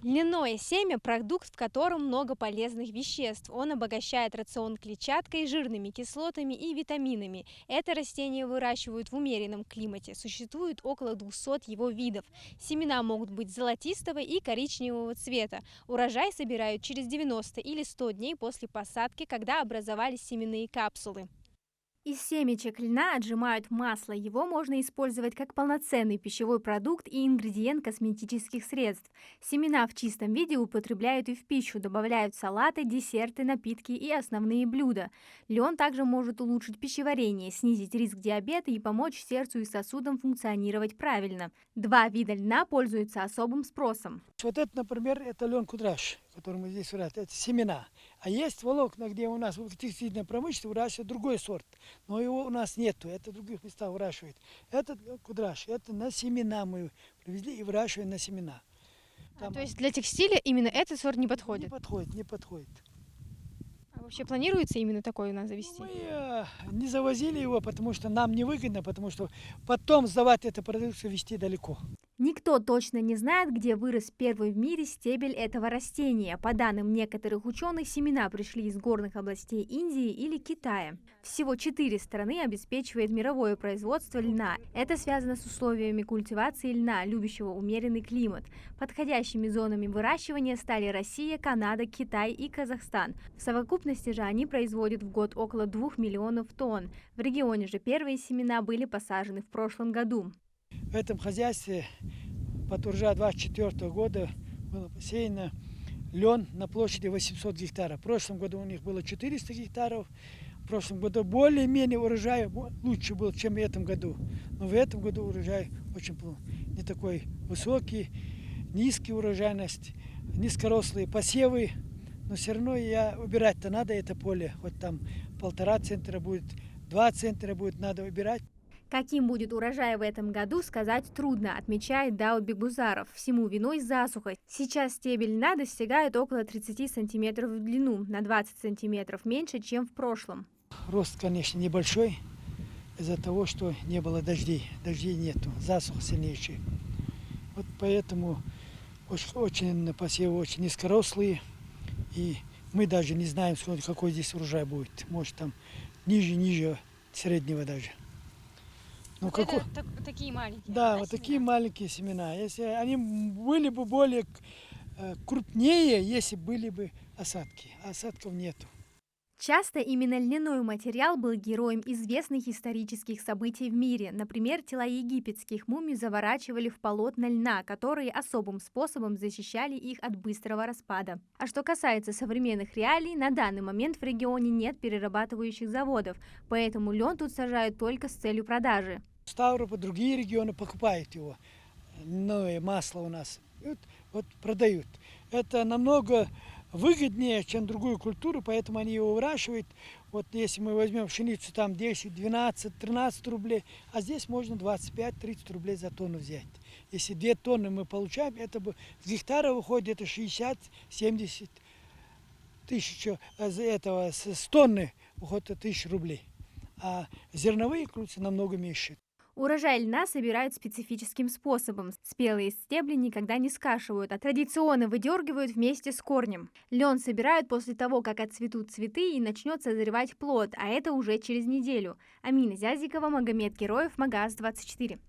Льняное семя – продукт, в котором много полезных веществ. Он обогащает рацион клетчаткой, жирными кислотами и витаминами. Это растение выращивают в умеренном климате. Существует около 200 его видов. Семена могут быть золотистого и коричневого цвета. Урожай собирают через 90 или 100 дней после посадки, когда образовались семенные капсулы. Из семечек льна отжимают масло. Его можно использовать как полноценный пищевой продукт и ингредиент косметических средств. Семена в чистом виде употребляют и в пищу, добавляют в салаты, десерты, напитки и основные блюда. Лен также может улучшить пищеварение, снизить риск диабета и помочь сердцу и сосудам функционировать правильно. Два вида льна пользуются особым спросом. Вот это, например, это лен кудраш, который мы здесь выращиваем, это семена. А есть волокна, где у нас в текстильной промышленности выращивают другой сорт. Но его у нас нету, это в других местах выращивают. Этот кудраш, это на семена мы привезли и выращиваем на семена. То есть для текстиля именно этот сорт не подходит? Не подходит, не подходит. А вообще планируется именно такой у нас завести? Мы не завозили его, потому что нам невыгодно, потому что потом сдавать эту продукцию везти далеко. Никто точно не знает, где вырос первый в мире стебель этого растения. По данным некоторых ученых, семена пришли из горных областей Индии или Китая. Всего 4 страны обеспечивает мировое производство льна. Это связано с условиями культивации льна, любящего умеренный климат. Подходящими зонами выращивания стали Россия, Канада, Китай и Казахстан. В совокупности же они производят в год около 2 миллионов тонн. В регионе же первые семена были посажены в прошлом году. В этом хозяйстве под урожая 24 года было посеяно лен на площади 800 гектаров. В прошлом году у них было 400 гектаров. В прошлом году более-менее урожай лучше был, чем в этом году. Но в этом году урожай очень не такой высокий, низкий урожайность, низкорослые посевы. Но все равно убирать-то надо это поле. Хоть там 1,5 центра будет, 2 центра будет, надо убирать. Каким будет урожай в этом году, сказать трудно, отмечает Даут Бегбузаров. Всему виной засуха. Сейчас стебель льна достигает около 30 сантиметров в длину, на 20 сантиметров меньше, чем в прошлом. Рост, конечно, небольшой, из-за того, что не было дождей. Дождей нету, засуха сильнейшая. Вот поэтому очень посевы очень низкорослые. И мы даже не знаем, какой здесь урожай будет. Может, там ниже среднего даже. Ну, вот это такие маленькие. Да, вот такие маленькие семена. Если они были бы более крупнее, если были бы осадки. А осадков нету. Часто именно льняной материал был героем известных исторических событий в мире. Например, тела египетских мумий заворачивали в полотна льна, которые особым способом защищали их от быстрого распада. А что касается современных реалий, на данный момент в регионе нет перерабатывающих заводов, поэтому лен тут сажают только с целью продажи. Ставрополь, другие регионы покупают его. Льняное масло у нас вот продают. Это намного выгоднее, чем другую культуру, поэтому они его выращивают. Вот если мы возьмем пшеницу, там 10, 12, 13 рублей, а здесь можно 25-30 рублей за тонну взять. Если 2 тонны мы получаем, это с гектара выходит это 60-70 тысяч, с тонны выходит 1000 рублей. А зерновые крутятся намного меньше. Урожай льна собирают специфическим способом. Спелые стебли никогда не скашивают, а традиционно выдергивают вместе с корнем. Лен собирают после того, как отцветут цветы и начнет созревать плод, а это уже через неделю. Амина Зязикова, Магомед Героев, Магаз 24.